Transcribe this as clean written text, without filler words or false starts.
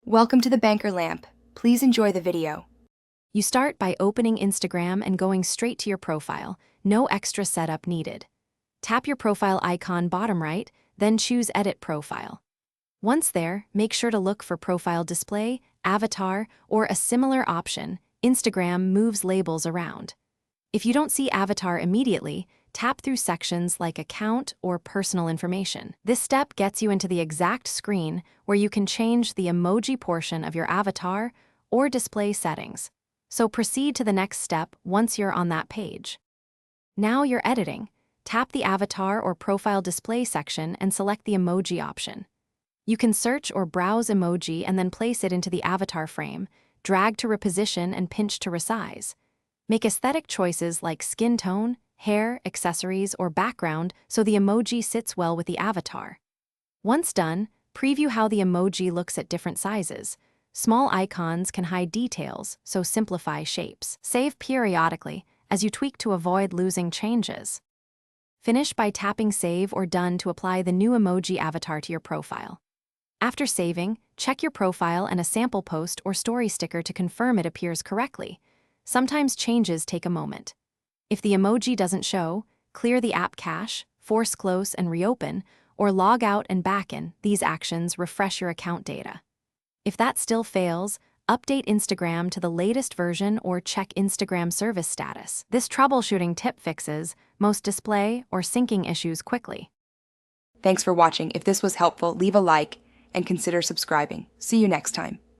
Welcome to the Banker Lamp. Please enjoy the video. You start by opening Instagram and going straight to your profile. No extra setup needed. Tap your profile icon bottom right, then choose Edit Profile. Once there, make sure to look for Profile Display, Avatar, or a similar option. Instagram moves labels around. If you don't see Avatar immediately, tap through sections like Account or Personal Information. This step gets you into the exact screen where you can change the emoji portion of your avatar or display settings. So proceed to the next step once you're on that page. Now you're editing. Tap the Avatar or Profile Display section and select the Emoji option. You can search or browse emoji and then place it into the avatar frame, drag to reposition and pinch to resize. Make aesthetic choices like skin tone, hair, accessories, or background so the emoji sits well with the avatar. Once done, preview how the emoji looks at different sizes. Small icons can hide details, so simplify shapes. Save periodically as you tweak to avoid losing changes. Finish by tapping Save or Done to apply the new emoji avatar to your profile. After saving, check your profile and a sample post or story sticker to confirm it appears correctly. Sometimes changes take a moment. If the emoji doesn't show, clear the app cache, force close and reopen, or log out and back in. These actions refresh your account data. If that still fails, update Instagram to the latest version or check Instagram service status. This troubleshooting tip fixes most display or syncing issues quickly. Thanks for watching. If this was helpful, leave a like and consider subscribing. See you next time.